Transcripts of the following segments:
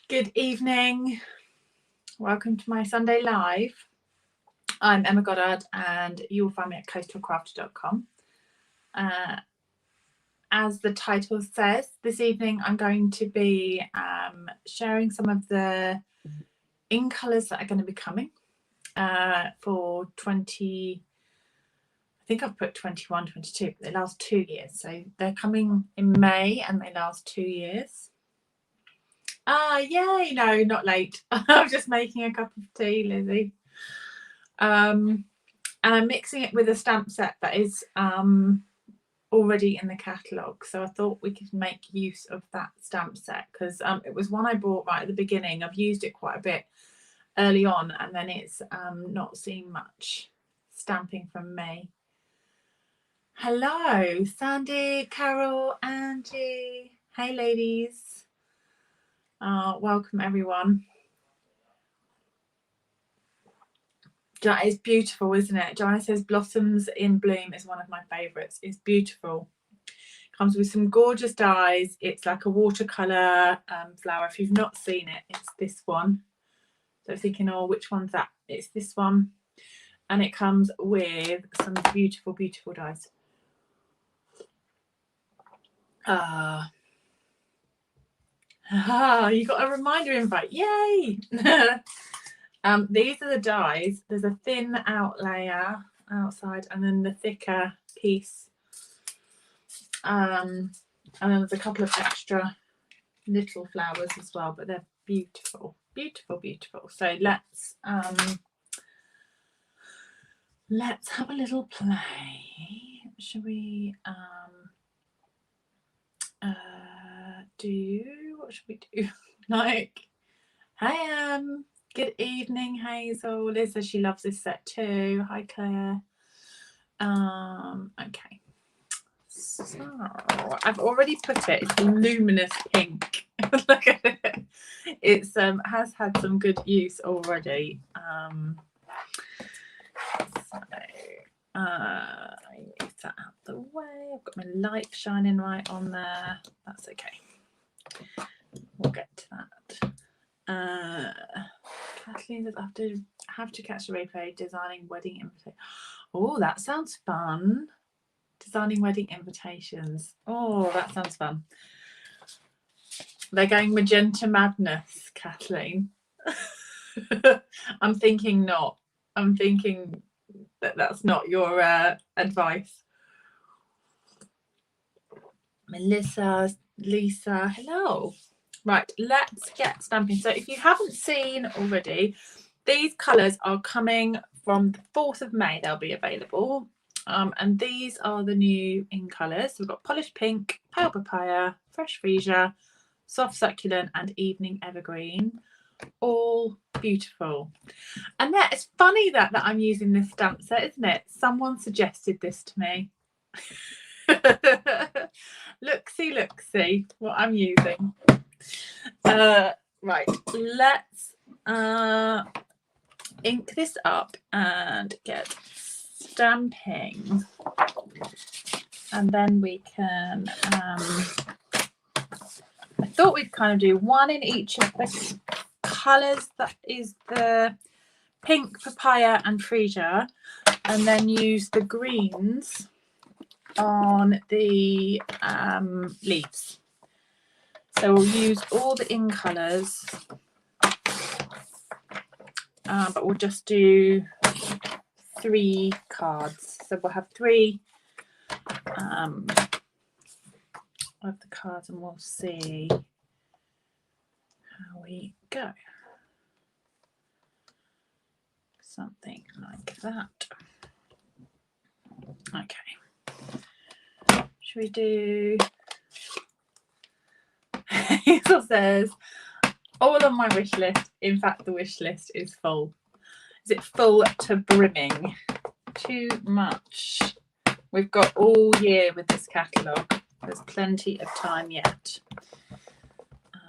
Good evening. Welcome to my Sunday Live. I'm Emma Goddard and you'll find me at coastalcrafter.com. As the title says, this evening I'm going to be sharing some of the ink colours that are going to be coming for 20, I think I've put 21, 22, but they last 2 years. So they're coming in May and they last 2 years. Yay, no, not late. I'm just making a cup of tea, Lizzie. And I'm mixing it with a stamp set that is already in the catalogue. So I thought we could make use of that stamp set because it was one I bought right at the beginning. I've used it quite a bit early on and then it's not seen much stamping from me. Hello, Sandy, Carol, Angie. Hey, ladies. Welcome, everyone. It's beautiful, isn't it? Joanna says Blossoms in Bloom is one of my favourites. It's beautiful. Comes with some gorgeous dies. It's like a watercolour flower. If you've not seen it, it's this one. So thinking, oh, which one's that? It's this one. And it comes with some beautiful, beautiful dies. You got a reminder invite. Yay! These are the dies. There's a thin out layer outside and then the thicker piece. And then there's a couple of extra little flowers as well, but they're beautiful, beautiful, beautiful. So let's have a little play. Shall we what should we do? Like, hey, good evening, Hazel. Liz says she loves this set too. Hi, Claire. Okay. So I've already put it. It's luminous pink. Look at it. It's has had some good use already. So I move that out the way. I've got my light shining right on there. That's okay. We'll get to that. Kathleen says I have to catch the replay. Designing wedding invitation. Oh, that sounds fun. Designing wedding invitations. Oh, that sounds fun. They're going magenta madness, Kathleen. I'm thinking not. I'm thinking that's not your advice. Melissa, Lisa, hello. Right, let's get stamping. So if you haven't seen already, these colours are coming from the 4th of May. They'll be available. And these are the new in colours. So we've got Polished Pink, Pale Papaya, Fresh Freesia, Soft Succulent and Evening Evergreen. All beautiful. And it's funny that I'm using this stamp set, isn't it? Someone suggested this to me. Look-see what I'm using. Right, let's ink this up and get stamping, and then we can I thought we'd kind of do one in each of the colours, that is the pink, papaya and freesia, and then use the greens on the leaves. So we'll use all the in colours, but we'll just do 3 cards. So we'll have 3 of the cards and we'll see how we go. Something like that. Okay. Should we do... Hazel says, all on my wish list. In fact, the wish list is full. Is it full to brimming? Too much. We've got all year with this catalogue. There's plenty of time yet.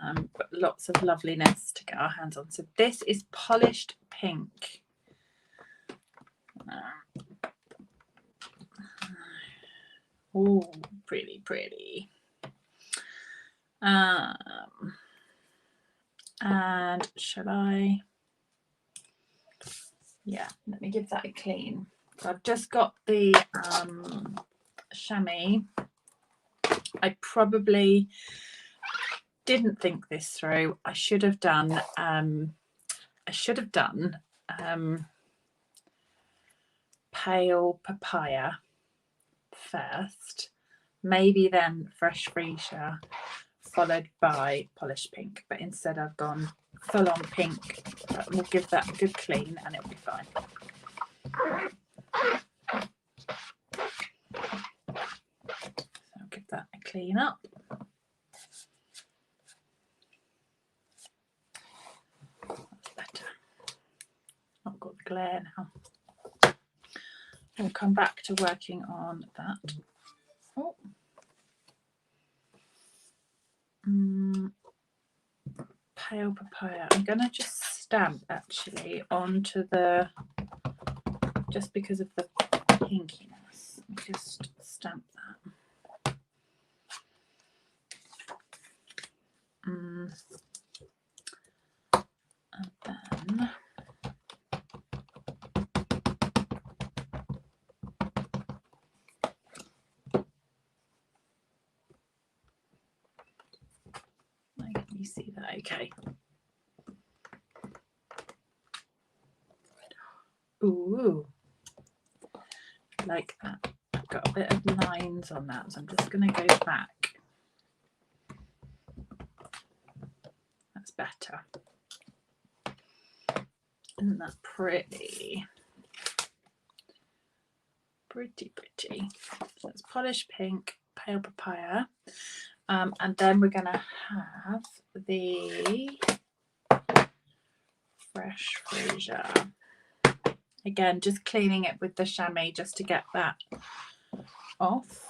But lots of loveliness to get our hands on. So this is Polished Pink. Oh, pretty, pretty. And shall I? Yeah, let me give that a clean. So I've just got the chamois. I probably didn't think this through. I should have done pale papaya first, maybe then fresh freesia, followed by polished pink, but instead I've gone full on pink. We'll give that a good clean and it'll be fine. So I'll give that a clean up. That's better. I've got the glare now. We'll come back to working on that. Oh. Pale papaya. I'm going to just stamp actually onto the, just because of the pinkiness, just stamp that. And then you see that okay. Ooh, like that. I've got a bit of lines on that, so I'm just going to go back. That's better. Isn't that pretty? Pretty. So it's polished pink, pale papaya. And then we're going to have the fresh freesia. Again, just cleaning it with the chamois just to get that off.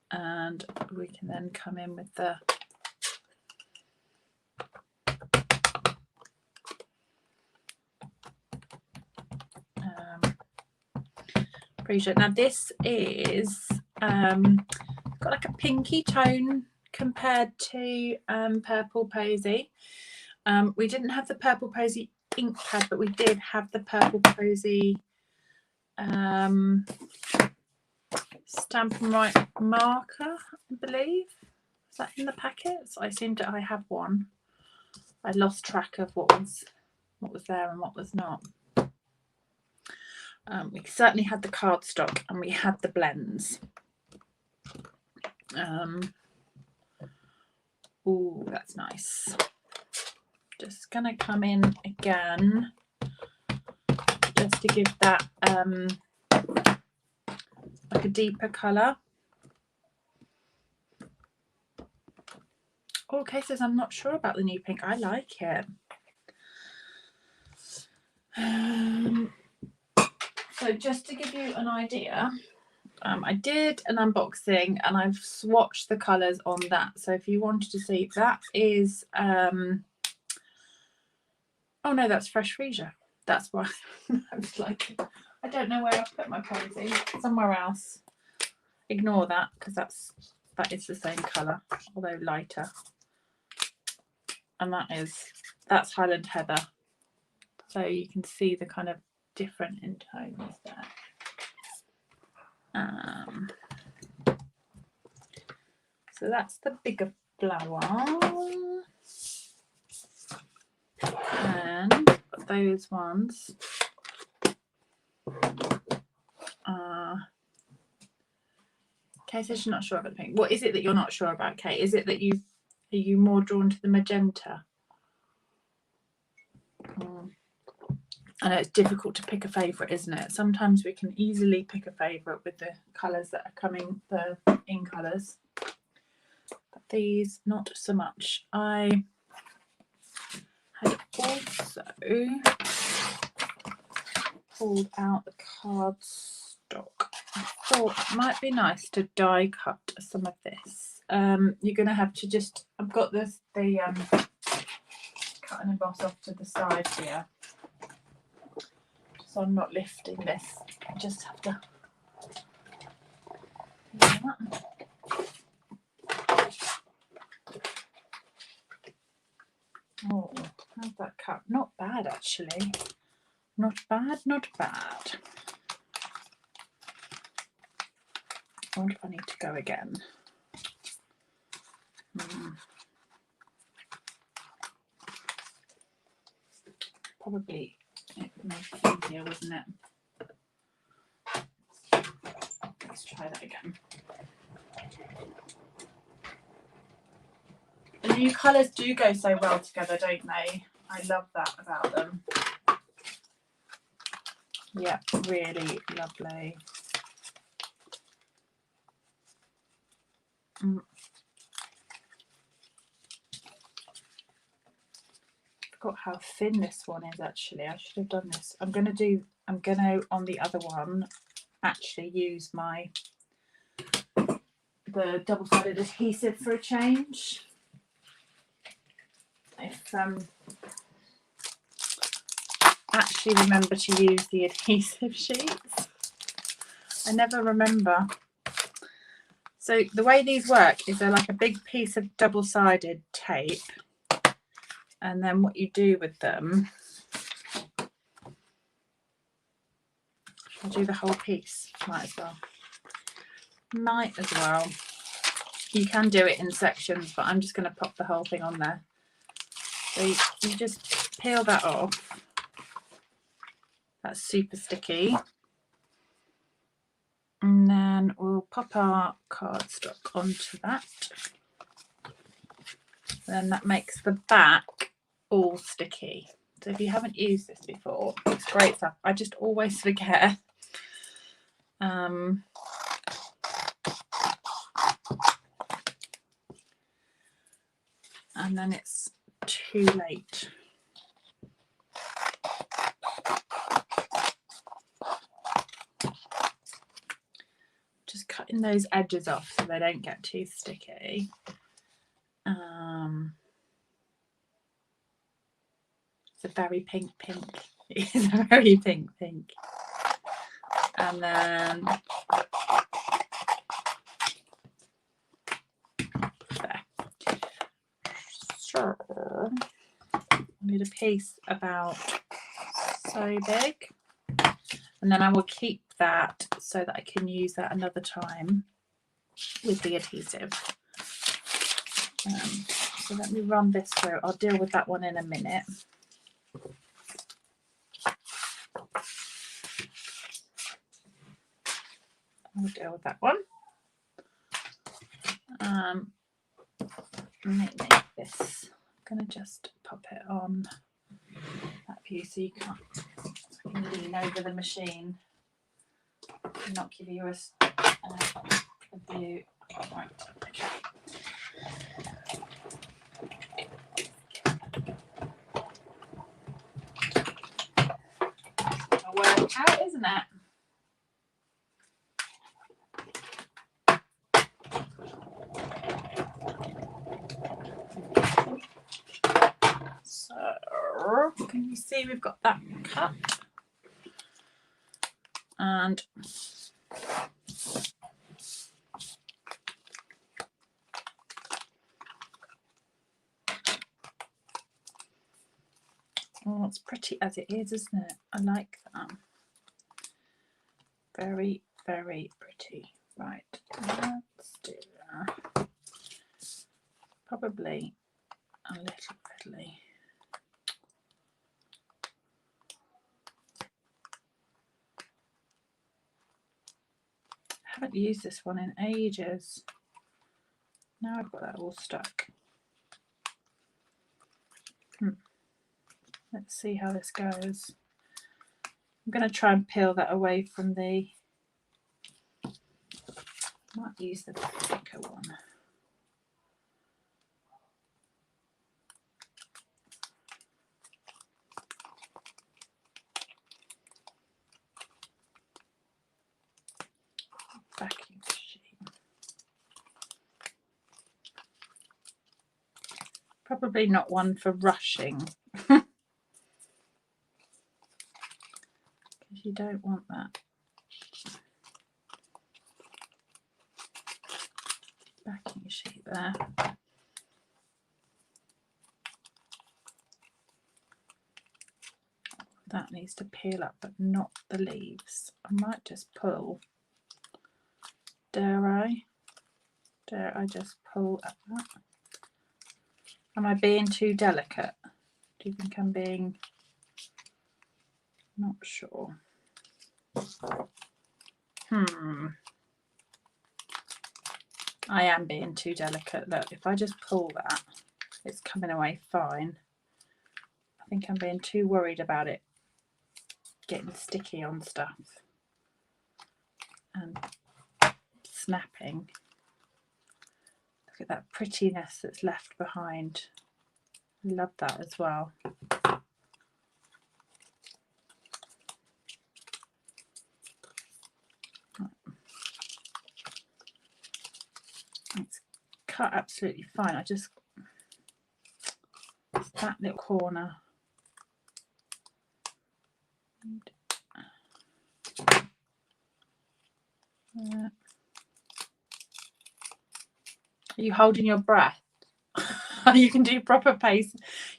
And we can then come in with the freesia. Now this is got like a pinky tone compared to Purple Posy. We didn't have the Purple Posy ink pad, but we did have the Purple Posy Stampin' Right marker, I believe. Is that in the packets? I assumed that I have one. I lost track of what was there and what was not. We certainly had the cardstock and we had the blends. Oh, that's nice. Just gonna come in again just to give that like a deeper colour. Oh, Kay says I'm not sure about the new pink. I like it. So just to give you an idea, I did an unboxing and I've swatched the colours on that. So if you wanted to see, that is oh no, that's fresh freesia. That's why I was like, I don't know where I've put my posy. Somewhere else. Ignore that because that is the same colour, although lighter. And that's Highland Heather. So you can see the kind of different in tones there. So that's the bigger flower. And those ones Kay says she's not sure about the pink. What is it that you're not sure about, Kay? Is it that are you more drawn to the magenta? I know it's difficult to pick a favourite, isn't it? Sometimes we can easily pick a favourite with the colours that are coming, the in colours. But these, not so much. I had also pulled out the cardstock. I thought it might be nice to die cut some of this. You're going to have to just, I've got the cut and emboss off to the side here. So I'm not lifting this. I just have to do that. that cut? Not bad actually. Not bad, not bad. I wonder if I need to go again. Probably it would make it easier, wouldn't it? Let's try that again. The new colours do go so well together, don't they? I love that about them. Yeah, really lovely. Forgot how thin this one is actually. I should have done this. I'm gonna on the other one actually use the double-sided adhesive for a change. If actually remember to use the adhesive sheets. I never remember. So the way these work is they're like a big piece of double-sided tape, and then what you do with them, I'll do the whole piece, might as well. You can do it in sections, but I'm just going to pop the whole thing on there. So you just peel that off. That's super sticky. And then we'll pop our cardstock onto that. Then that makes the back all sticky. So if you haven't used this before, it's great stuff. I just always forget. And then it's too late. Just cutting those edges off so they don't get too sticky. It's a very pink. It is a very pink. And then there. So I need a piece about so big, and then I will keep that so that I can use that another time with the adhesive. So let me run this through. I'll deal with that one in a minute. I'll deal with that one. Let me make this. I'm going to just pop it on that view so you can't lean over the machine and not give you a view. Right, okay. It'll work out, isn't it? So, can you see we've got that cup? And oh, it's pretty as it is, isn't it? I like that. Very, very pretty. Right, let's do that. Probably a little fiddly. I haven't used this one in ages. Now I've got that all stuck. Let's see how this goes. I'm going to try and peel that away from the... Might use the thicker one. Backing sheet. Probably not one for rushing. Because you don't want that backing sheet there. That needs to peel up, but not the leaves. I might just pull. Dare I? Dare I just pull at that? Am I being too delicate? Do you think I'm being... Not sure. I am being too delicate. Look, if I just pull that, it's coming away fine. I think I'm being too worried about it getting sticky on stuff and snapping. Look at that prettiness that's left behind. I love that as well. It's cut absolutely fine. I just, that little corner. Are you holding your breath? You can do proper pace.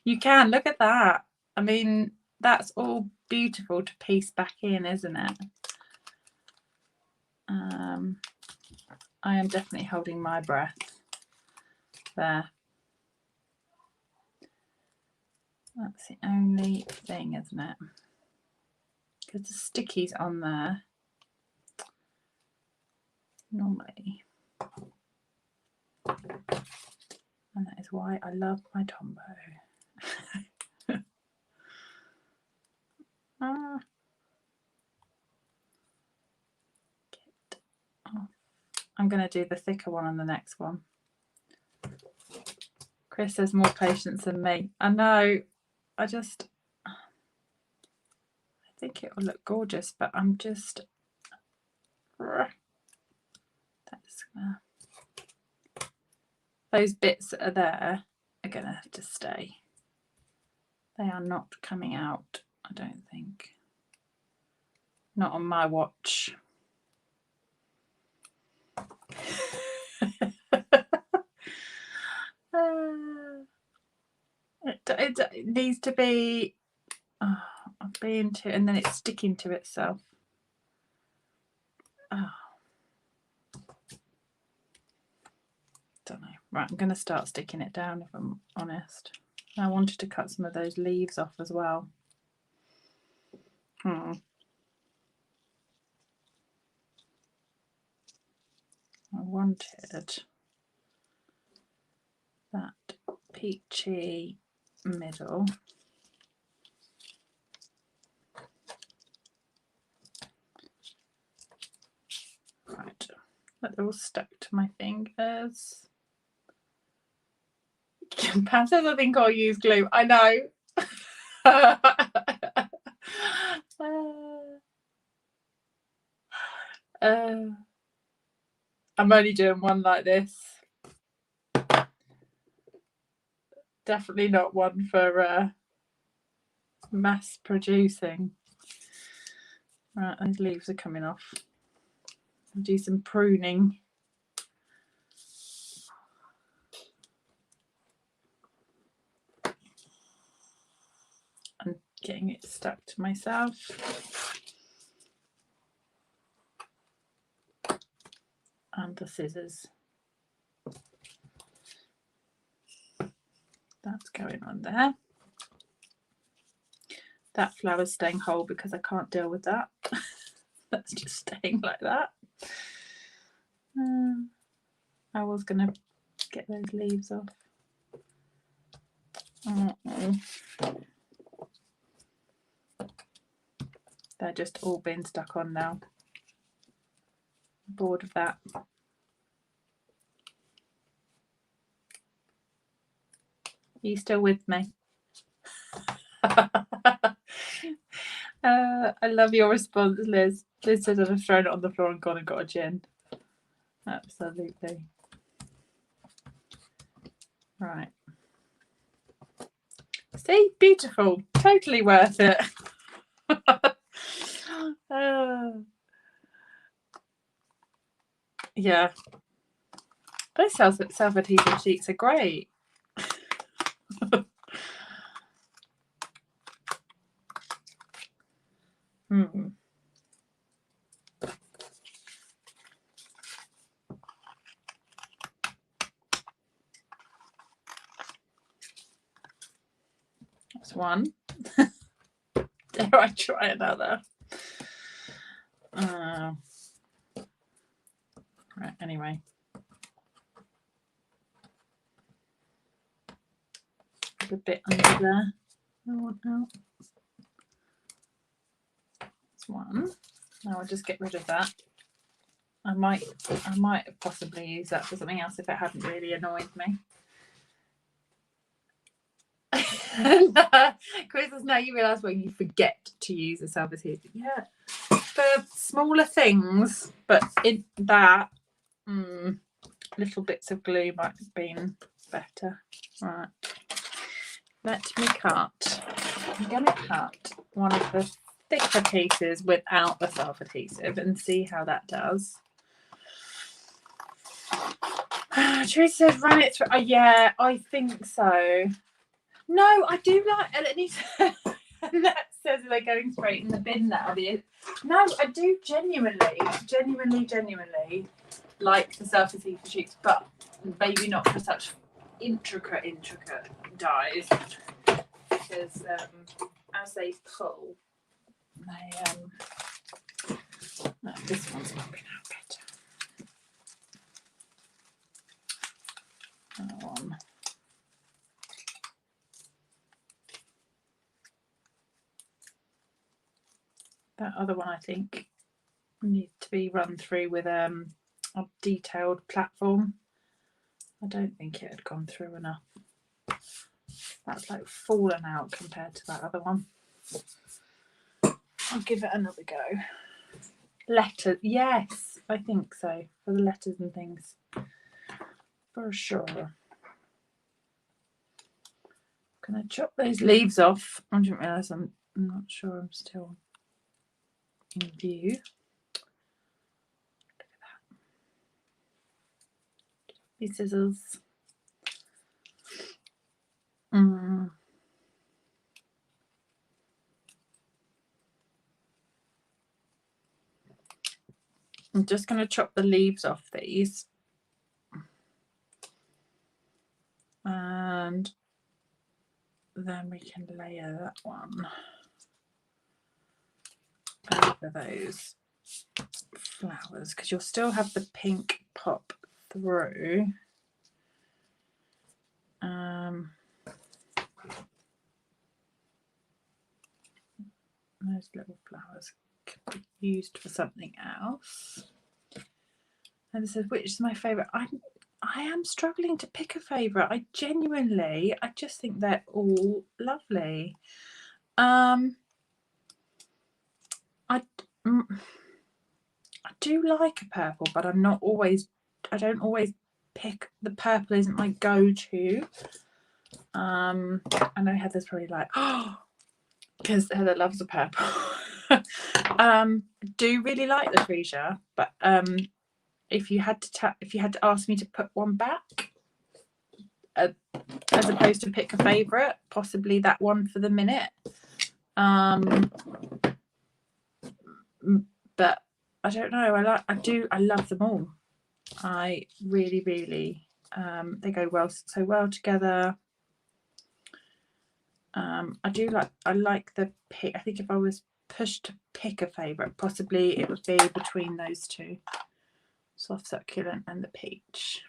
You can, look at that. I mean, that's all beautiful to piece back in, isn't it? I am definitely holding my breath there. That's the only thing, isn't it? Because the sticky's on there normally. And that is why I love my Tombow. I'm going to do the thicker one on the next one. Chris has more patience than me. I know. I think it will look gorgeous, but I'm just... That's gonna... Those bits that are there are going to have to stay. They are not coming out, I don't think. Not on my watch. It needs to be... Oh, I've been to... And then it's sticking to itself. Oh. Don't know. Right, I'm going to start sticking it down if I'm honest. I wanted to cut some of those leaves off as well. I wanted that peachy middle. Right, that all stuck to my fingers. Pam says I think I'll use glue. I know. I'm only doing one like this. Definitely not one for mass producing. Right, those leaves are coming off. I'll do some pruning. And getting it stuck to myself. And the scissors. That's going on there. That flower's staying whole because I can't deal with that. That's just staying like that. I was going to get those leaves off. They're just all being stuck on now. I'm bored of that. Are you still with me? I love your response, Liz. Liz said I'd have thrown it on the floor and gone and got a gin. Absolutely. Right. See, beautiful. Totally worth it. Yeah. Those self-adhesive sheets are great. one. Dare I try another? Right, anyway. A bit under there. I want out. That's one. Now I'll just get rid of that. I might possibly use that for something else if it hadn't really annoyed me. Chris says, now you realise when you forget to use a self-adhesive. Yeah, for smaller things, but in that, little bits of glue might have been better. Right, let me cut. I'm going to cut one of the thicker pieces without the self-adhesive and see how that does. Teresa says, run it through. Oh, yeah, I think so. No, I do like, and that says they're going straight in the bin now. No, I do genuinely like the self-adhesive sheets, but maybe not for such intricate dies, because as they pull, they no, this one's popping out better. That one. That other one, I think, needs to be run through with a detailed platform. I don't think it had gone through enough. That's like fallen out compared to that other one. I'll give it another go. Letters, yes, I think so, for the letters and things, for sure. Can I chop those leaves off? I didn't realise I'm not sure I'm still in view. Look at that. These scissors. I'm just going to chop the leaves off these. And then we can layer that one over those flowers, because you'll still have the pink pop through. Those little flowers could be used for something else. And this is, which is my favourite? I am struggling to pick a favourite. I just think they're all lovely. I do like a purple, but I don't always pick. The purple isn't my go-to. I know Heather's probably like, oh, because Heather loves the purple. Do really like the freesia, but if you had to ask me to put one back, as opposed to pick a favourite, possibly that one for the minute. But I don't know. I love them all. I really they go so well together. I like the pick. I think if I was pushed to pick a favourite, possibly it would be between those two, soft succulent and the peach.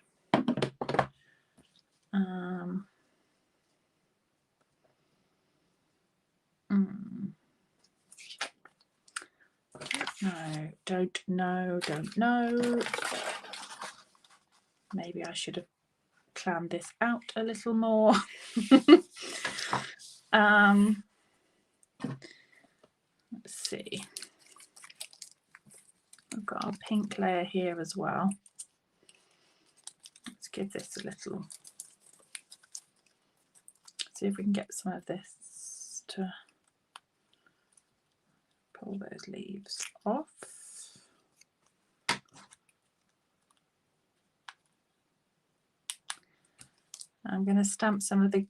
No, don't know. Maybe I should have planned this out a little more. Let's see. I've got our pink layer here as well. Let's give this a little. See if we can get some of this to pull those leaves off. I'm going to stamp some of the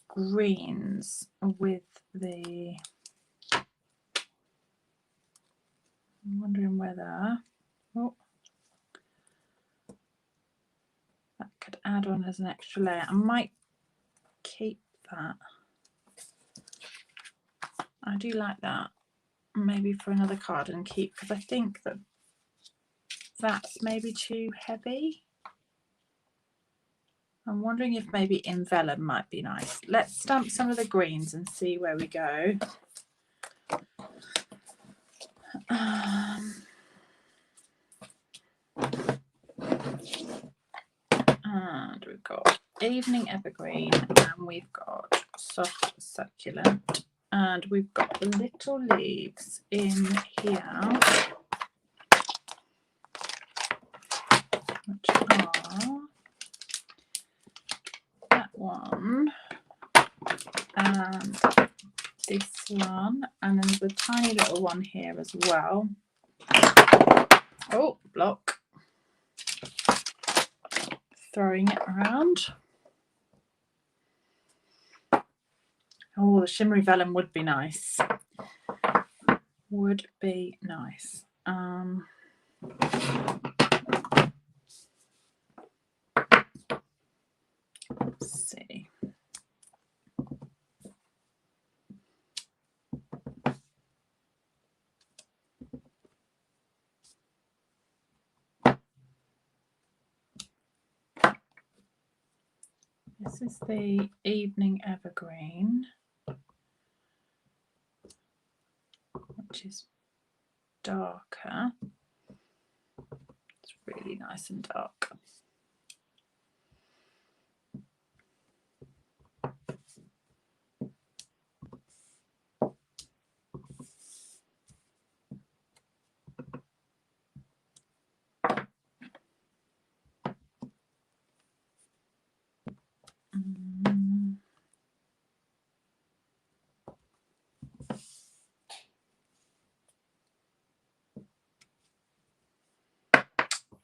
greens with the, I'm wondering whether, oh, that could add on as an extra layer. I might keep that. I do like that. Maybe for another card and keep, because I think that that's maybe too heavy. I'm wondering if maybe in vellum might be nice. Let's stamp some of the greens and see where we go. And we've got Evening Evergreen, and we've got Soft Succulent, and we've got Little Leaves in here, which are that one and this one, and then there's a tiny little one here as well. Oh, block. Throwing it around. Oh, the shimmery vellum would be nice. Would be nice. Let's see. This is the Evening Evergreen, which is darker. It's really nice and dark.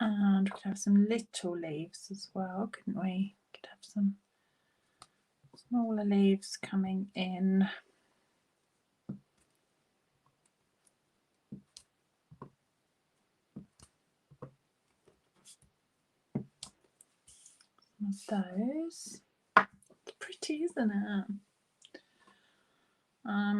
And we could have some little leaves as well, couldn't we? Could have some smaller leaves coming in. Some of those. It's pretty, isn't it? I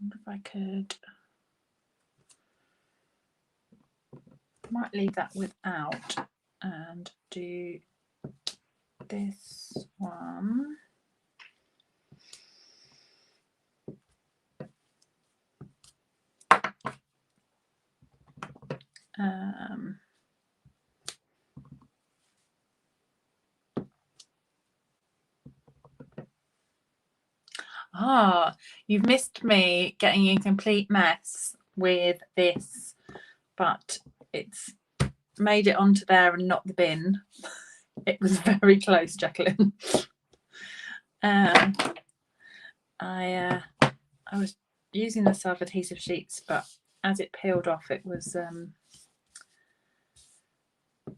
wonder if I could. Might leave that without and do this one. You've missed me getting a complete mess with this, but it's made it onto there and not the bin. It was very close, Jacqueline. I was using the self-adhesive sheets, but as it peeled off, it was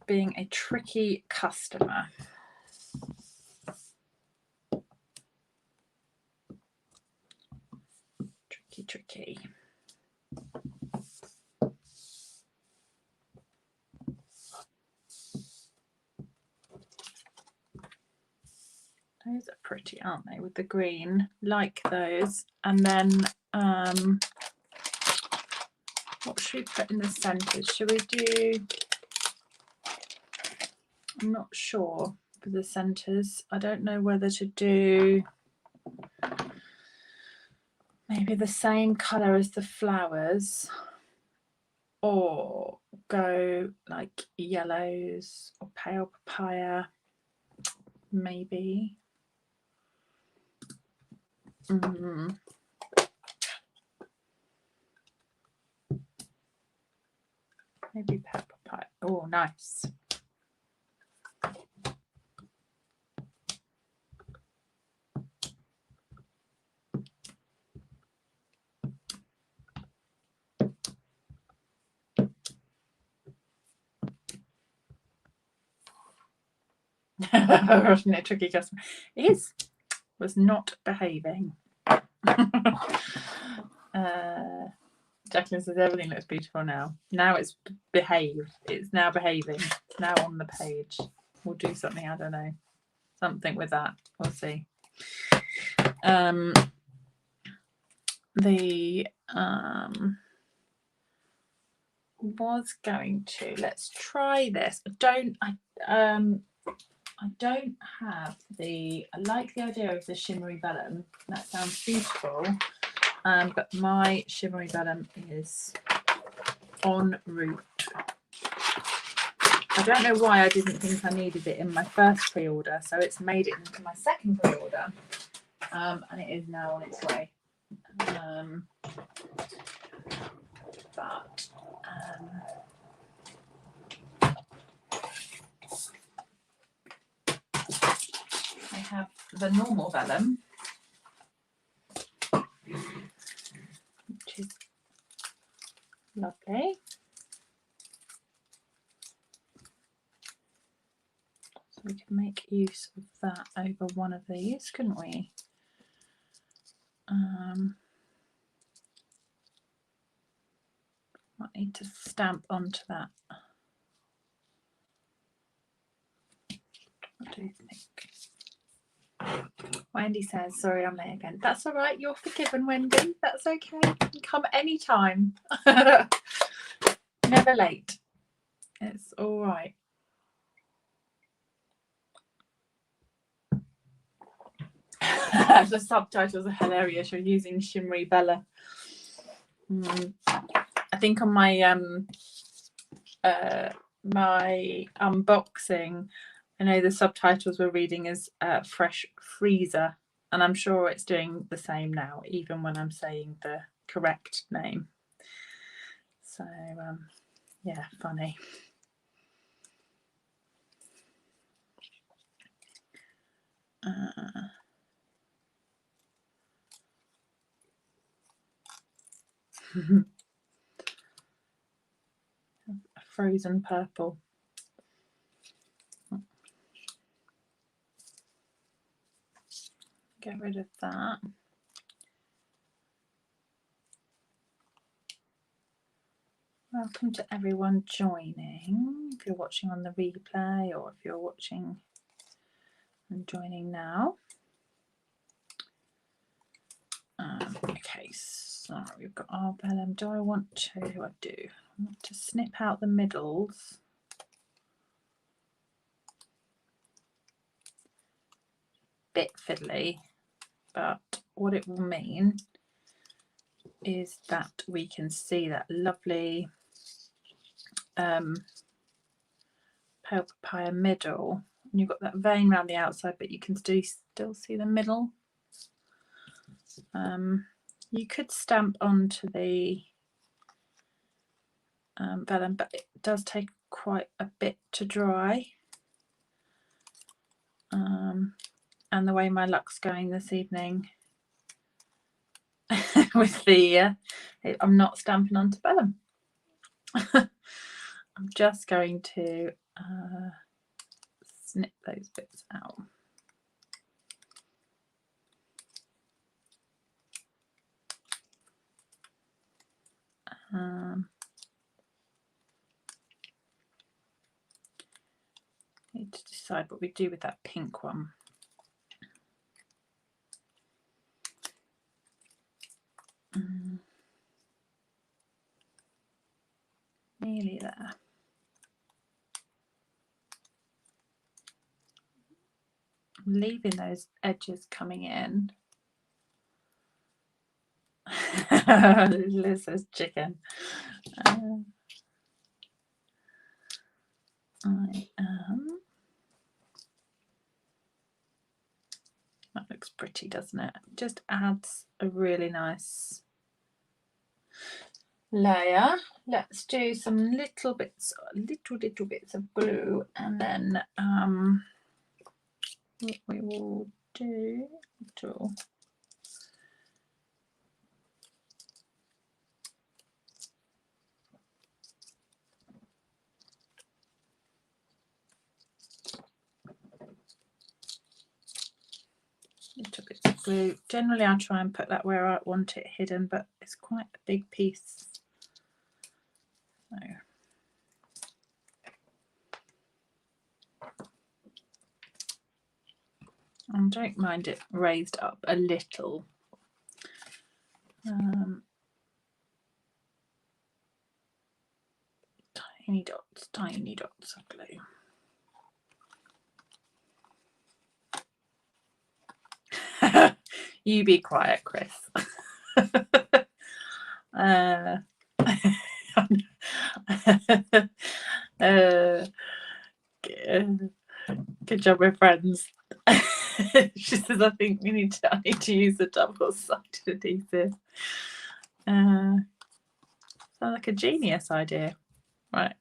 being a tricky customer. Tricky. Those are pretty, aren't they, with the green? Like those. And then what should we put in the centres? Should we do, I'm not sure for the centres. I don't know whether to do maybe the same colour as the flowers, or go like yellows or pale papaya, maybe. Maybe pale papaya. Oh, nice. Wasn't it a tricky customer? Was not behaving. Jacqueline says everything looks beautiful now. Now it's behaved. It's now behaving. It's now on the page. we'll do something, I don't know, something with that, we'll see. Was going to, let's try this. I don't have I like the idea of the shimmery vellum, that sounds beautiful, but my shimmery vellum is en route. I don't know why I didn't think I needed it in my first pre-order, so it's made it into my second pre-order, and it is now on its way. But I have the normal vellum, which is lovely. So we can make use of that over one of these, couldn't we? Might need to stamp onto that. What do you think? Wendy says, sorry I'm late again. That's all right, you're forgiven, Wendy. That's okay. You can come anytime. Never late. It's all right. The subtitles are hilarious. You're using shimmery Bella. I think on my my unboxing, I know the subtitles were reading as fresh freezer, and I'm sure it's doing the same now, even when I'm saying the correct name. So yeah, funny. Frozen purple. Get rid of that. Welcome to everyone joining. If you're watching on the replay or if you're watching and joining now. Okay, so we've got our vellum. Do I want to? I do. I want to snip out the middles. Bit fiddly, but what it will mean is that we can see that lovely pale papaya middle. And you've got that vein around the outside, but you can still see the middle. You could stamp onto the vellum, but it does take quite a bit to dry. And the way my luck's going this evening with the I'm not stamping onto vellum. I'm just going to snip those bits out. Need to decide what we do with that pink one. Nearly there. I'm leaving those edges coming in. Liz says chicken. I am. That looks pretty, doesn't it? Just adds a really nice layer. Let's do some little bits of glue, and then what we will do little bit of glue. Generally I try and put that where I want it hidden, but it's quite a big piece. So I don't mind it raised up a little. Tiny dots of glue. You be quiet, Chris. Good job, my friends. She says, I need to use the double-sided adhesive. Sounds like a genius idea. Right.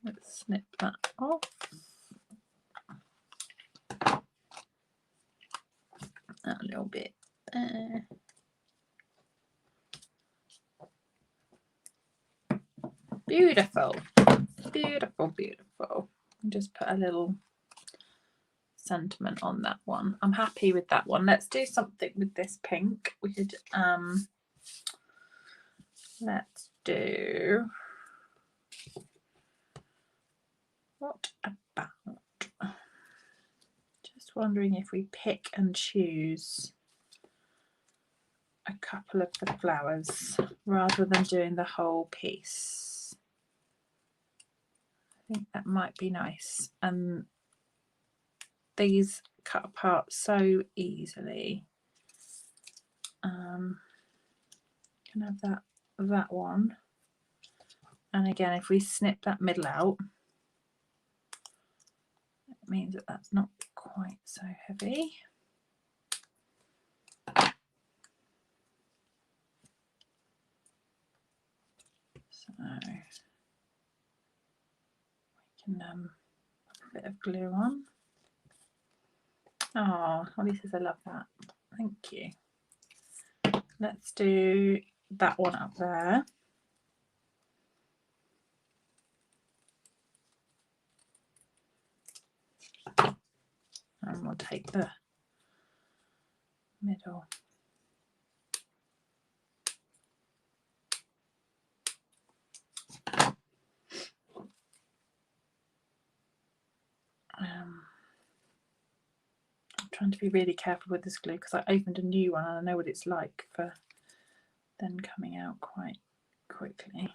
Let's snip that off. A little bit there. Beautiful. Beautiful, beautiful. Just put a little sentiment on that one. I'm happy with that one. Let's do something with this pink. We could let's do, what about, just wondering if we pick and choose a couple of the flowers rather than doing the whole piece. I think that might be nice. And these cut apart so easily. Can have that one, and again, if we snip that middle out, it means that that's not quite so heavy. So we can put a bit of glue on. Oh, Holly says I love that. Thank you. Let's do that one up there. And we'll take the middle. I'm trying to be really careful with this glue because I opened a new one and I know what it's like for then coming out quite quickly.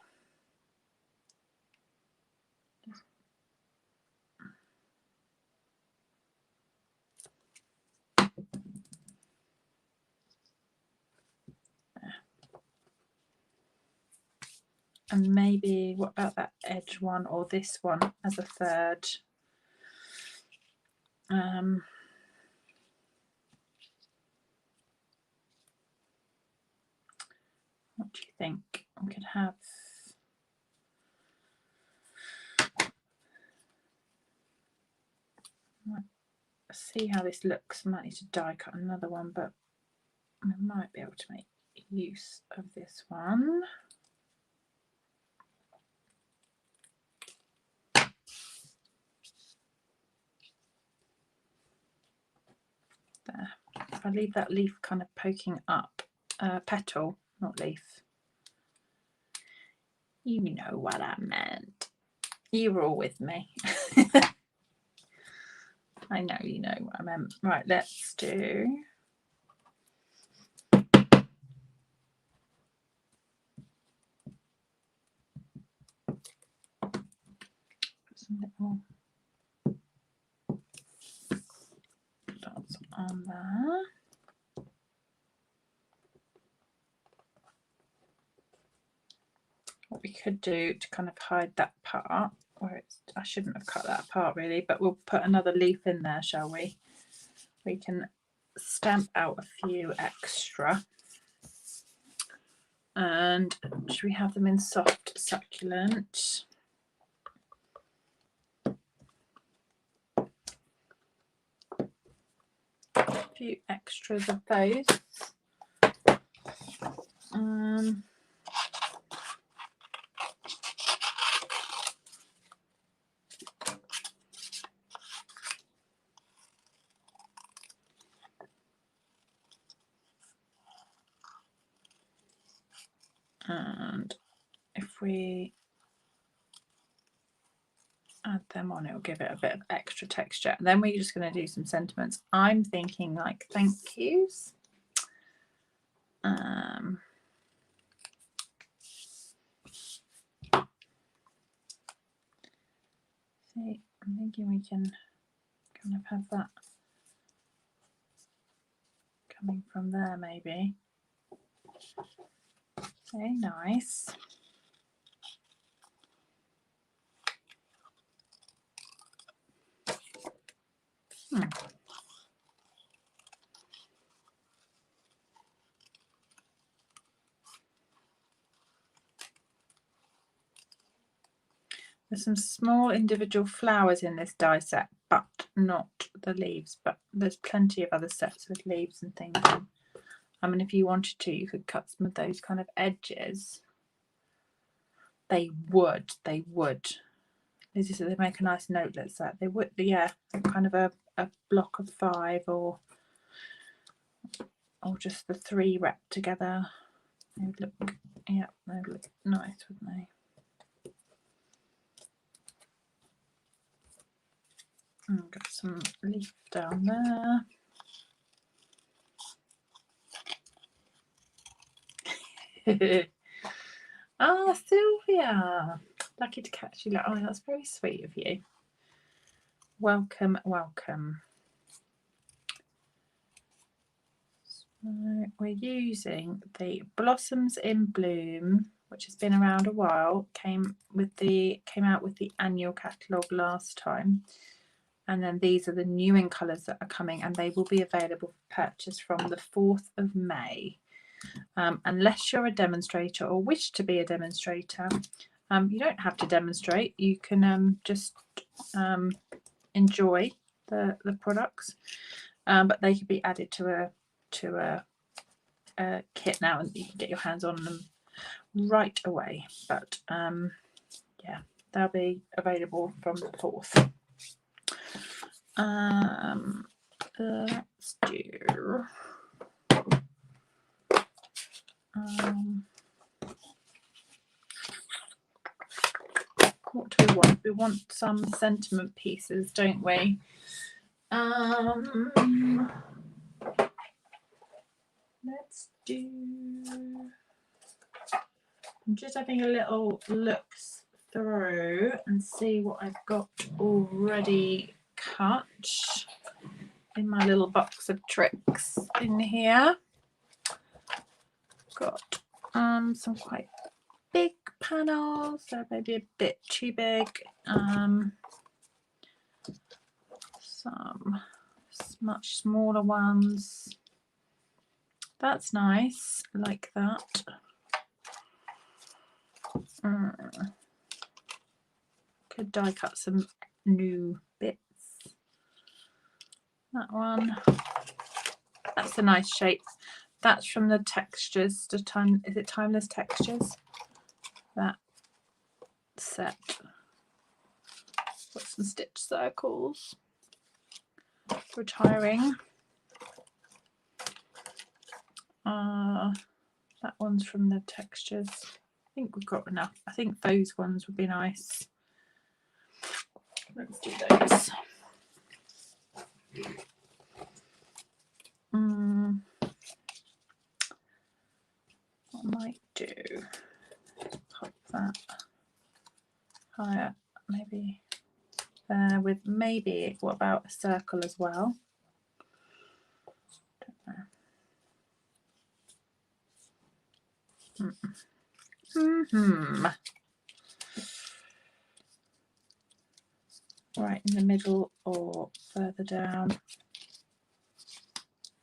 And maybe, what about that edge one or this one as a third? What do you think? We could have, see how this looks. I might need to die cut another one, but I might be able to make use of this one. There. If I leave that leaf kind of poking up, petal, not leaf. You know what I meant. You were all with me. I know you know what I meant. Right, let's do. Some little dots on there. What we could do to kind of hide that part, where it's, I shouldn't have cut that apart really, but we'll put another leaf in there, shall we? We can stamp out a few extra. And should we have them in soft succulent? A few extras of those. And if we add them on, it'll give it a bit of extra texture. And then we're just going to do some sentiments. I'm thinking like thank yous. See, I'm thinking we can kind of have that coming from there, maybe. Very nice. There's some small individual flowers in this die set, but not the leaves. But there's plenty of other sets with leaves and things. I mean, if you wanted to, you could cut some of those kind of edges. They would. They make a nice notelet set. They would, yeah, kind of a block of 5 or just the 3 wrapped together. They would look, yeah, they would look nice, wouldn't they? And got some leaf down there. Ah, Sylvia, lucky to catch you. Oh, that's very sweet of you. Welcome, welcome. So we're using the Blossoms in Bloom, which has been around a while. Came out with the annual catalogue last time, and then these are the new in colours that are coming, and they will be available for purchase from the 4th of May. Unless you're a demonstrator or wish to be a demonstrator, you don't have to demonstrate. You can just enjoy the products, but they could be added to a kit now, and you can get your hands on them right away. But yeah, they'll be available from the 4th. Let's do what do we want? We want some sentiment pieces, don't we? Let's do. I'm just having a little look through and see what I've got already cut in my little box of tricks in here. Got some quite big panels, so maybe a bit too big. Some much smaller ones. That's nice, I like that. Could die cut some new bits. That one, that's a nice shape. That's from the Textures. Is it Timeless Textures? That set. Got some stitch circles. Retiring. That one's from the Textures. I think we've got enough. I think those ones would be nice. Let's do those. What I might do, pop that higher, maybe there with maybe, what about a circle as well? Don't know. Right in the middle or further down,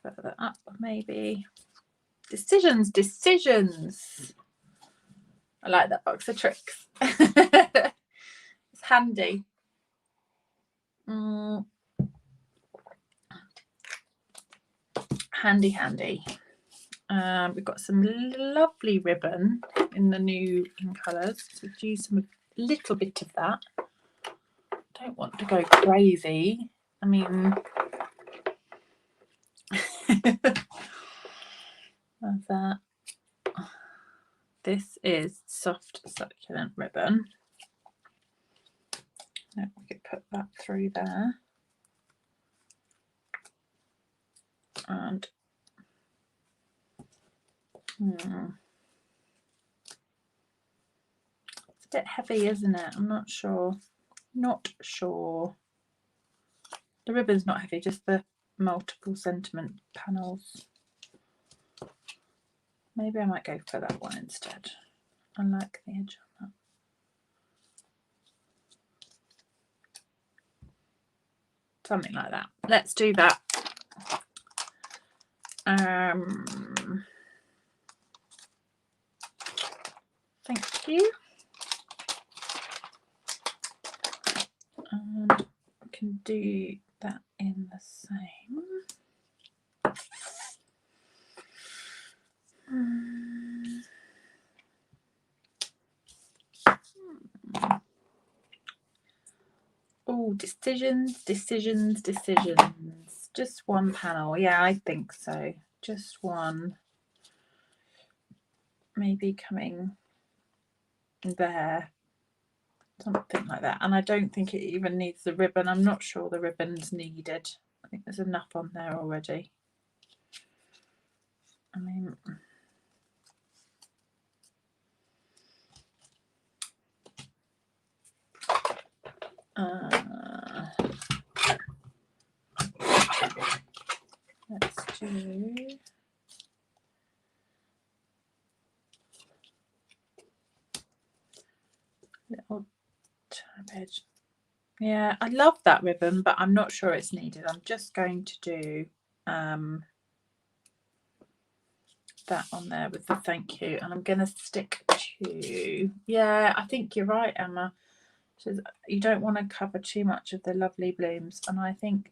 further up maybe. Decisions. I like that box of tricks. It's handy. Handy. We've got some lovely ribbon in the new in colours, so use a little bit of that. Don't want to go crazy. I mean, that. This is soft succulent ribbon. No, we could put that through there. And it's a bit heavy, isn't it? I'm not sure. Not sure. The ribbon's not heavy, just the multiple sentiment panels. Maybe I might go for that one instead. I like the edge on that. Something like that. Let's do that. Thank you. And I can do that in the same. Oh, decisions. Just one panel. Yeah, I think so. Just one. Maybe coming there. Something like that. And I don't think it even needs the ribbon. I'm not sure the ribbon's needed. I think there's enough on there already. I mean, let's do little tab edge. Yeah, I love that ribbon, but I'm not sure it's needed. I'm just going to do that on there with the thank you, and I'm going to stick to, yeah, I think you're right, Emma. So you don't want to cover too much of the lovely blooms, and I think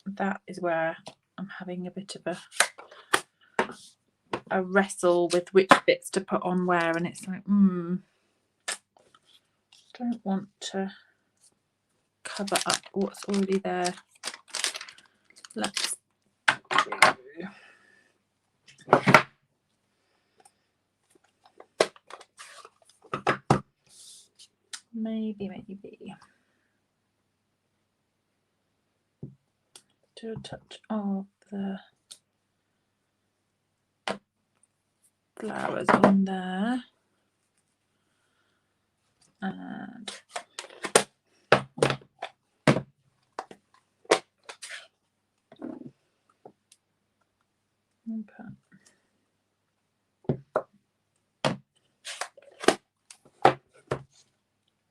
that is where I'm having a bit of a wrestle with which bits to put on where, and it's like, don't want to cover up what's already there. Let's do maybe do a touch of the flowers on there, and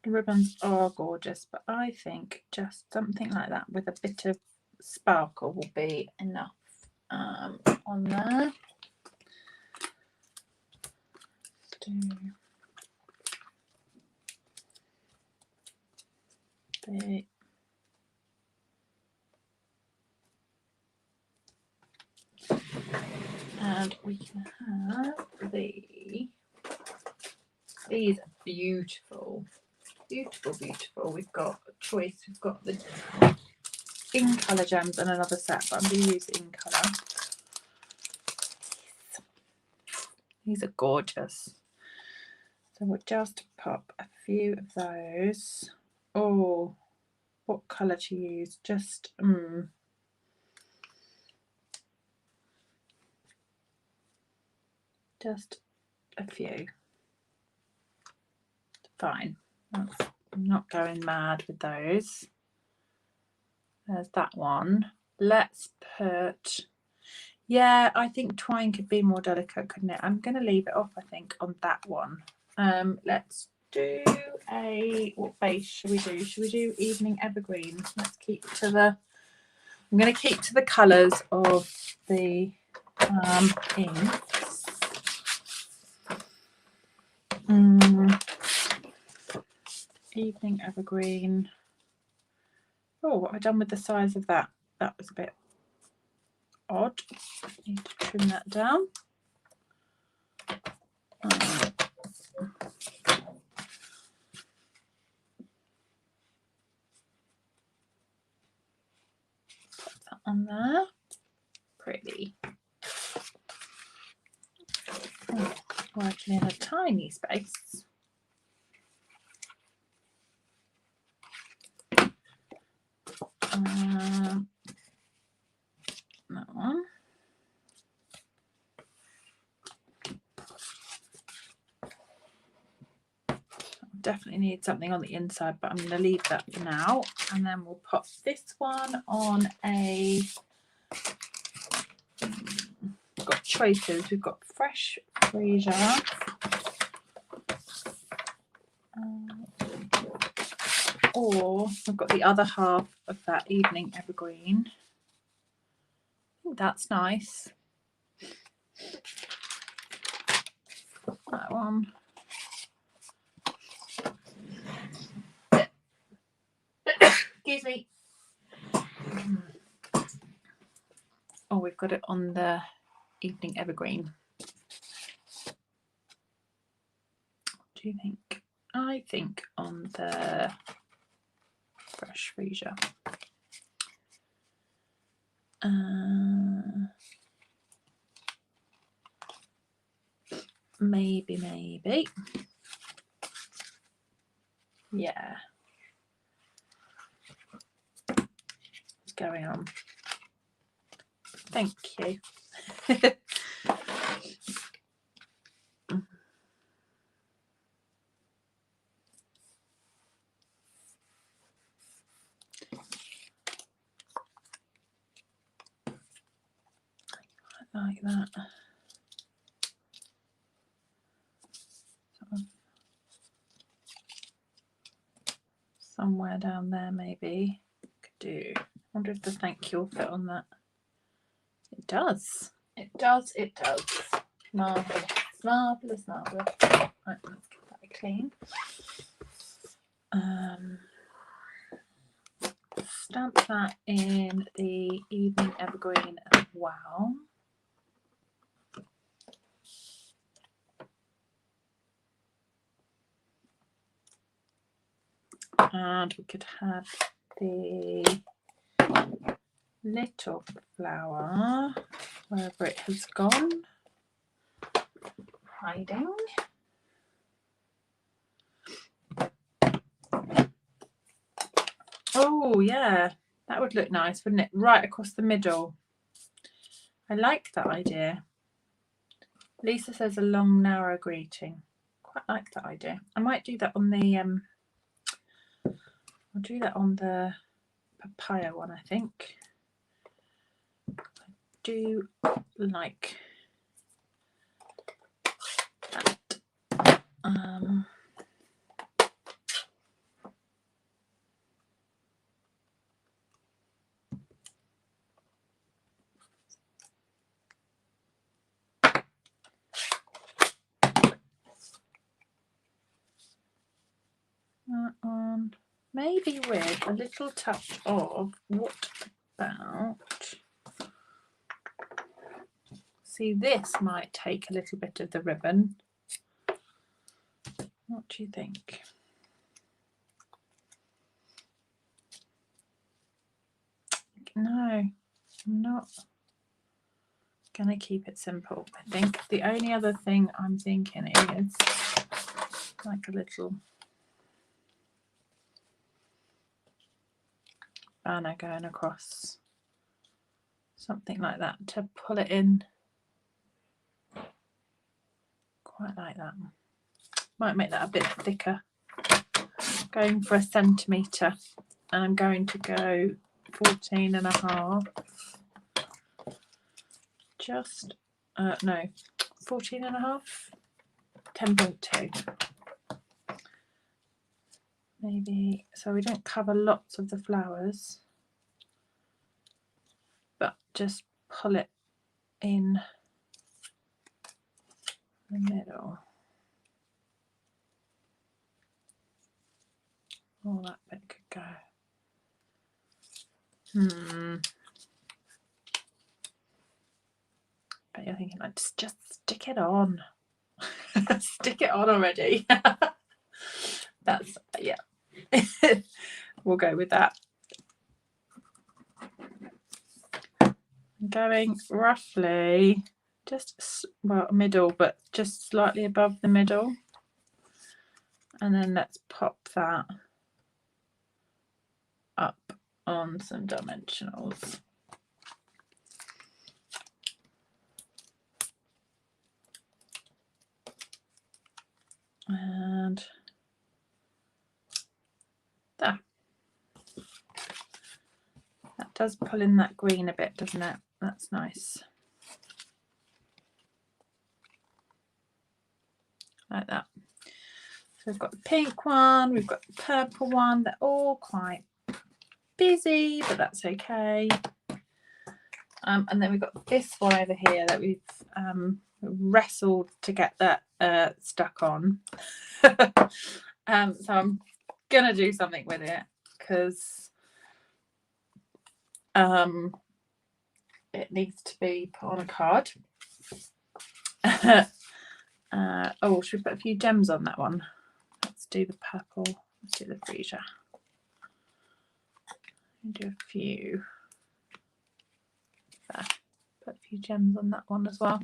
the ribbons are gorgeous, but I think just something like that with a bit of sparkle will be enough on there. And we can have these are beautiful. We've got a choice. We've got the In Colour gems and another set, but I'm going to use In Colour. These are gorgeous. So we'll just pop a few of those. Oh, what colour to use? Just a few. Fine. I'm not going mad with those. There's that one. Let's put, yeah, I think twine could be more delicate, couldn't it? I'm going to leave it off, I think, on that one. Let's do what base should we do? Should we do Evening Evergreen? Let's keep to the, I'm going to keep to the colours of the inks. Evening Evergreen. Oh, what have I done with the size of that? That was a bit odd. I need to trim that down. Put that on there. Pretty. Oh, working in a tiny space. That one. Definitely need something on the inside, but I'm going to leave that for now, and then we'll pop this one on a, we've got choices. We've got fresh freesia, or we've got the other half of that evening evergreen. I think that's nice. That one. Excuse me. Oh, we've got it on the evening evergreen. What do you think? I think on the fresh freesia. Maybe. Yeah. What's going on? Thank you. Like that. Sort of somewhere down there, maybe. Could do. I wonder if the thank you will fit on that. It does. It does. It does. Marvelous. Marvelous. Marvelous. Right, let's get that clean. Stamp that in the evening evergreen as well. And we could have the little flower, wherever it has gone, hiding. Oh yeah, that would look nice, wouldn't it? Right across the middle. I like that idea. Lisa says a long narrow greeting. Quite like that idea. I might do that on the I'll do that on the papaya one, I think. I do like that. That one. Maybe with a little touch of, what about, see, this might take a little bit of the ribbon. What do you think? No, I'm not going to keep it simple. I think the only other thing I'm thinking is like a little banner going across, something like that, to pull it in. Quite like that. Might make that a bit thicker. Going for 1 centimetre, and I'm going to go 14.5. Just no, 14.5, 10.2. Maybe, so we don't cover lots of the flowers, but just pull it in the middle. Oh, that bit could go. But you're thinking, like, just stick it on. Stick it on already. That's, yeah. We'll go with that. I'm going roughly just, well, middle, but just slightly above the middle. And then let's pop that up on some dimensionals. And there. That does pull in that green a bit, doesn't it? That's nice. Like that. So we've got the pink one, we've got the purple one. They're all quite busy, but that's okay. And then we've got this one over here that we've wrestled to get that stuck on. So I'm gonna do something with it because it needs to be put on a card. Oh, should we put a few gems on that one? Let's do the purple. Let's do the freesia. Do a few. There. Put a few gems on that one as well.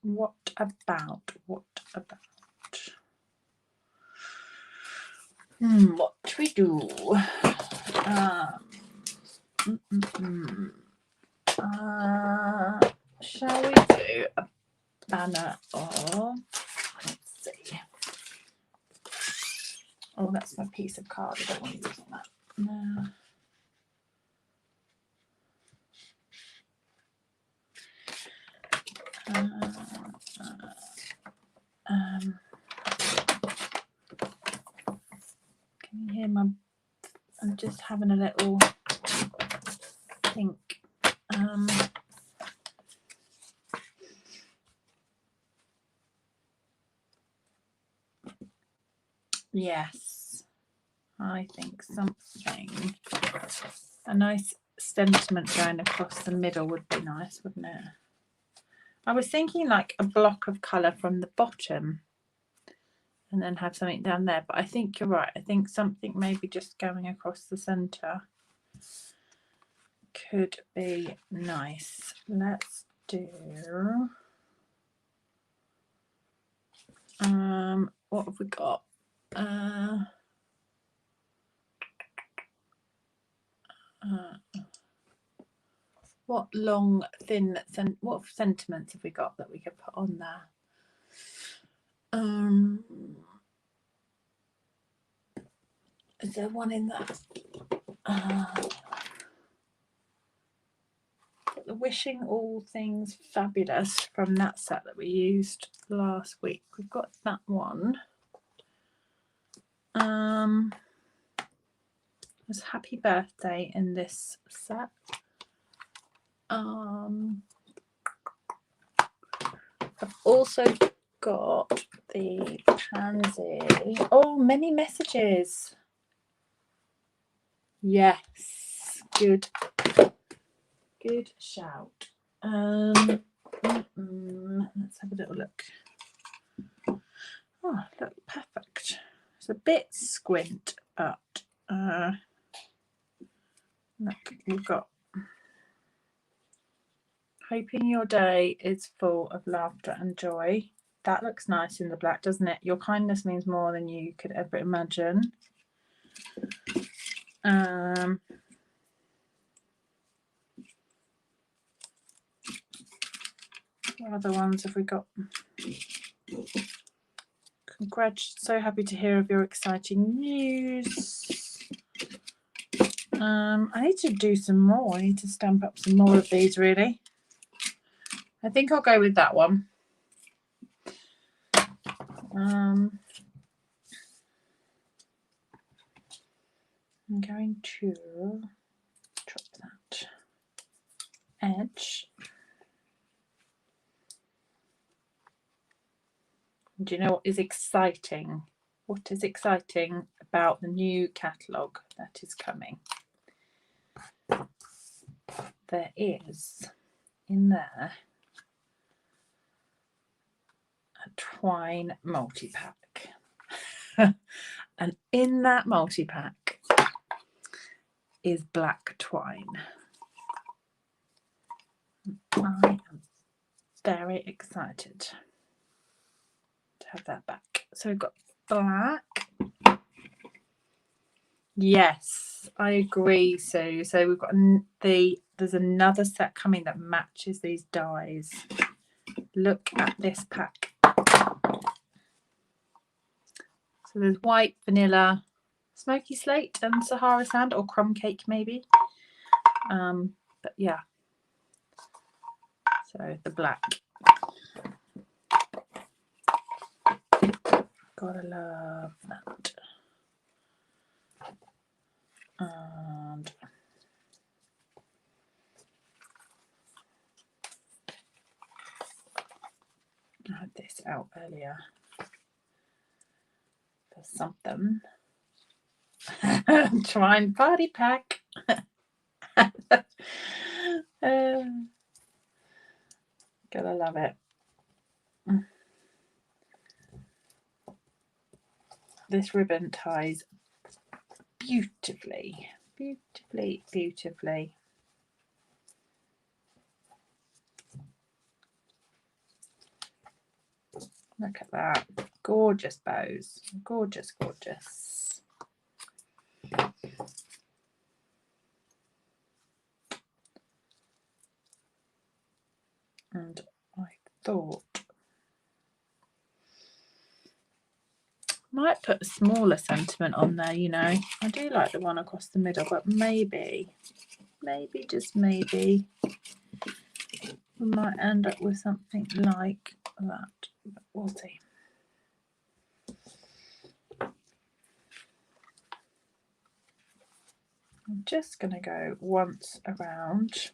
What about? What we do? Shall we do a banner of? Let's see. Oh, that's my piece of card. I don't want to use that. No. Can you hear my? I'm just having a little think. Yes, I think something. A nice sentiment going across the middle would be nice, wouldn't it? I was thinking like a block of colour from the bottom and then have something down there, but I think you're right. I think something maybe just going across the centre could be nice. Let's do what have we got? What long, thin, what sentiments have we got that we could put on there? Is there one in that? The Wishing All Things Fabulous from that set that we used last week. We've got that one. There's Happy Birthday in this set. I've also got the Pansy. Oh, many messages. Yes, good shout. Let's have a little look. Oh, look, perfect. It's a bit squint, but look, we've got hoping your day is full of laughter and joy. That looks nice in the black, doesn't it? Your kindness means more than you could ever imagine. What other ones have we got? So happy to hear of your exciting news. I need to do some more. I need to stamp up some more of these, really. I think I'll go with that one. I'm going to drop that edge. Do you know what is exciting? What is exciting about the new catalogue that is coming? There is in there a twine multi-pack. And in that multi-pack is black twine. I am very excited. have that back. So we've got black. Yes, I agree, Sue. So we've got there's another set coming that matches these dyes. Look at this pack. So there's white, vanilla, smoky slate and Sahara sand, or crumb cake maybe. But yeah. So the black. Gotta love that. And I had this out earlier for something. Twine party pack. Gotta love it. This ribbon ties beautifully, beautifully, beautifully. Look at that. Gorgeous bows. Gorgeous, gorgeous. And I thought might put a smaller sentiment on there, you know. I do like the one across the middle, but maybe, just maybe, we might end up with something like that. But we'll see. I'm just going to go once around.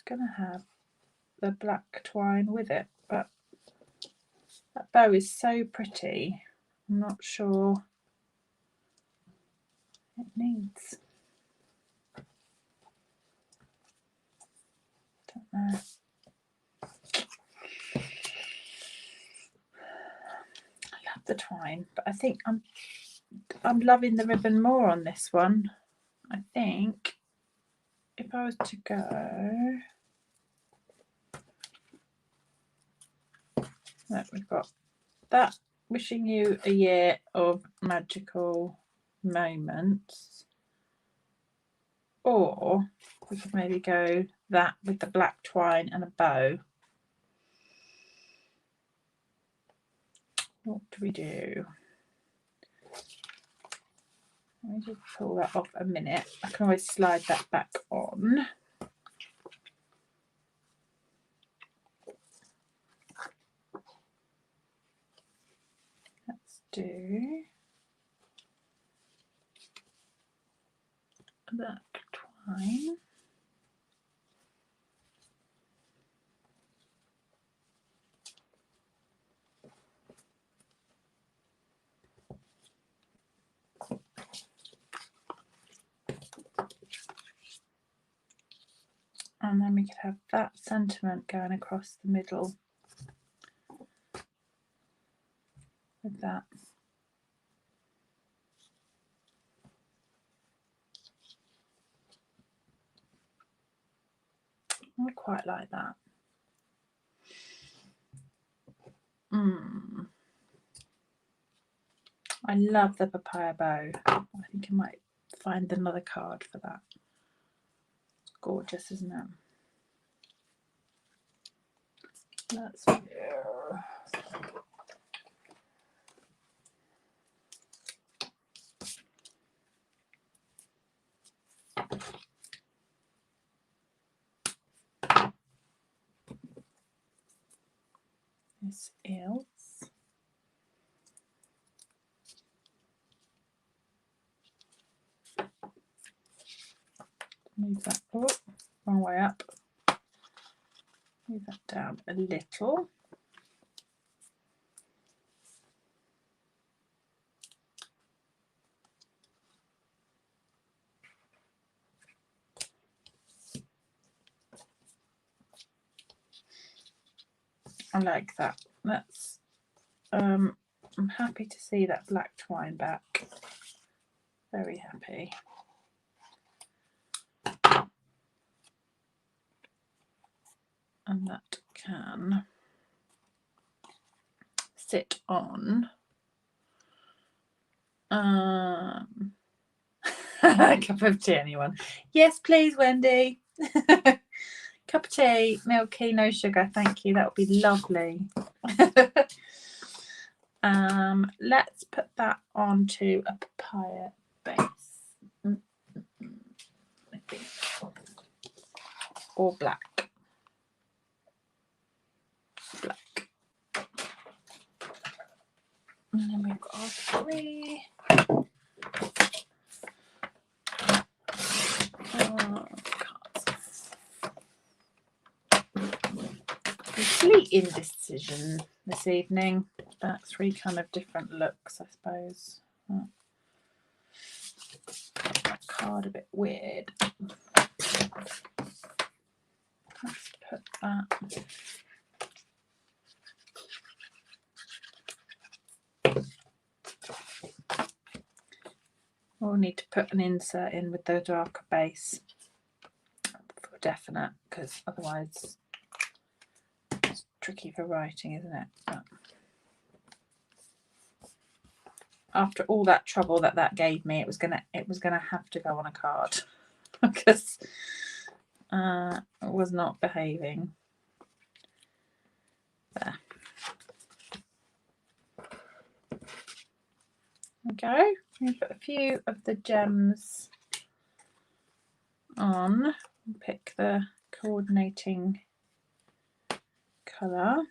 Going to have the black twine with it, but that bow is so pretty. I'm not sure it needs. Don't know. I love the twine, but I think I'm loving the ribbon more on this one. I think if I was to go. Look, we've got that, wishing you a year of magical moments, or we could maybe go that with the black twine and a bow. What do we do? Let me just pull that off a minute. I can always slide that back on. Let's do black twine. And then we could have that sentiment going across the middle with that. I quite like that. I love the papaya bow. I think I might find another card for that. It's gorgeous, isn't it? Let's do this else. Move that, oh, wrong way up. Move that down a little. I like that. That's I'm happy to see that black twine back. Very happy. and that can sit on a cup of tea, anyone? Yes, please, Wendy. Cup of tea, milky, no sugar, thank you. That would be lovely. Let's put that onto a papaya base. I think. Or black. And then we've got our 3. Complete indecision this evening. About 3 kind of different looks, I suppose. That card a bit weird. Let's put that. We'll need to put an insert in with the darker base for definite, because otherwise it's tricky for writing, isn't it? But after all that trouble that gave me, it was gonna have to go on a card because it was not behaving. There. Go. We put a few of the gems on. Pick the coordinating colour.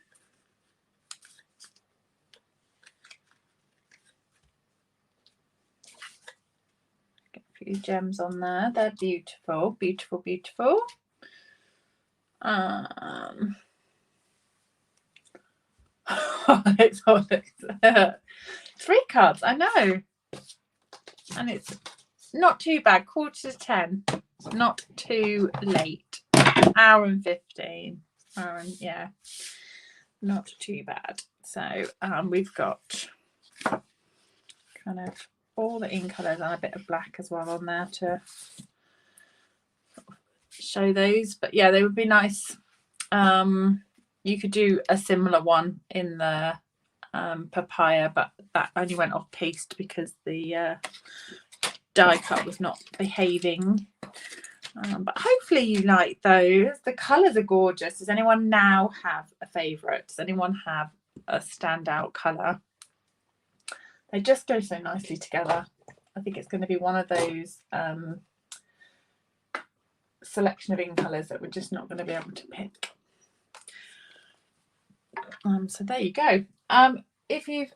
Get a few gems on there. They're beautiful, beautiful, beautiful. 3 cards, I know. And it's not too bad. 9:45. Not too late. Hour and 15. Yeah. Not too bad. So we've got kind of all the in colours and a bit of black as well on there to show those. But yeah, they would be nice. You could do a similar one in the papaya, but that only went off piste because the die cut was not behaving. But hopefully you like those. The colours are gorgeous. Does anyone now have a favourite? Does anyone have a standout colour? They just go so nicely together. I think it's going to be one of those selection of in colours that we're just not going to be able to pick. So there you go. If you've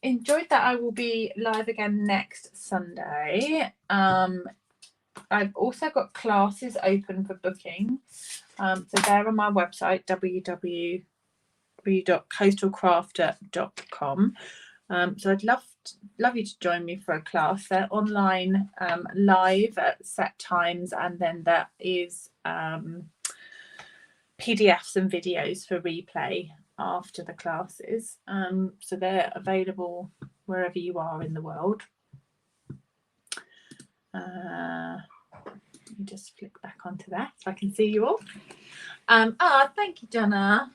enjoyed that, I will be live again next Sunday. I've also got classes open for booking. So they're on my website, www.coastalcrafter.com. So I'd love you to join me for a class. They're online, live at set times, and then there is PDFs and videos for replay after the classes. So they're available wherever you are in the world. Let me just flick back onto that so I can see you all. Thank you, Donna.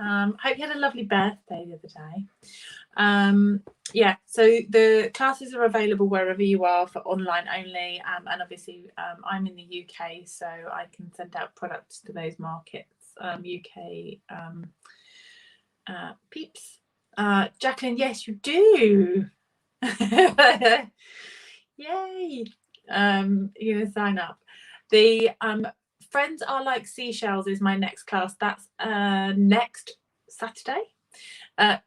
Hope you had a lovely birthday the other day. Yeah, so the classes are available wherever you are for online only, and obviously I'm in the UK, so I can send out products to those markets. UK peeps. Jacqueline, yes, you do. Yay. You're gonna sign up. The Friends Are Like Seashells is my next class. That's next Saturday.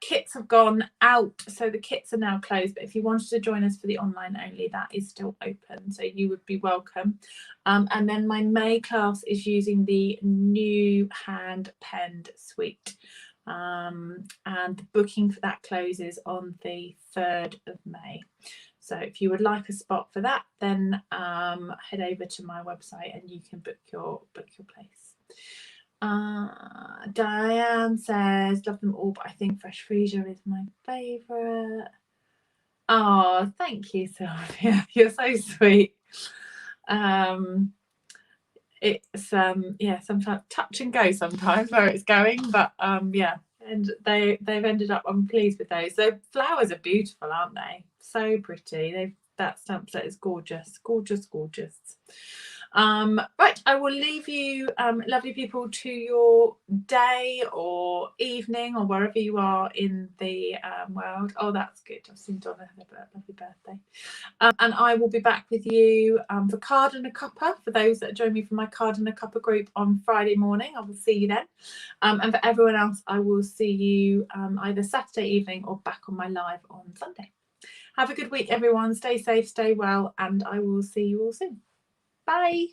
Kits have gone out, so the kits are now closed, but if you wanted to join us for the online only, that is still open, so you would be welcome. And then my May class is using the new hand penned suite, and the booking for that closes on the 3rd of May. So if you would like a spot for that, then head over to my website and you can book your place. Diane says, love them all, but I think Fresh Freesia is my favourite. Oh, thank you, Sylvia. You're so sweet. it's yeah, sometimes touch and go sometimes where it's going, but yeah, and they've ended up, I'm pleased with those. The flowers are beautiful, aren't they? So pretty. That stamp set is gorgeous, gorgeous, gorgeous. Right, I will leave you, lovely people, to your day or evening or wherever you are in the world. Oh, that's good. I've seen Donna have a lovely birthday. And I will be back with you for Card and a Cuppa. For those that join me for my Card and a Cuppa group on Friday morning, I will see you then. And for everyone else, I will see you either Saturday evening or back on my live on Sunday. Have a good week, everyone. Stay safe, stay well, and I will see you all soon. Bye.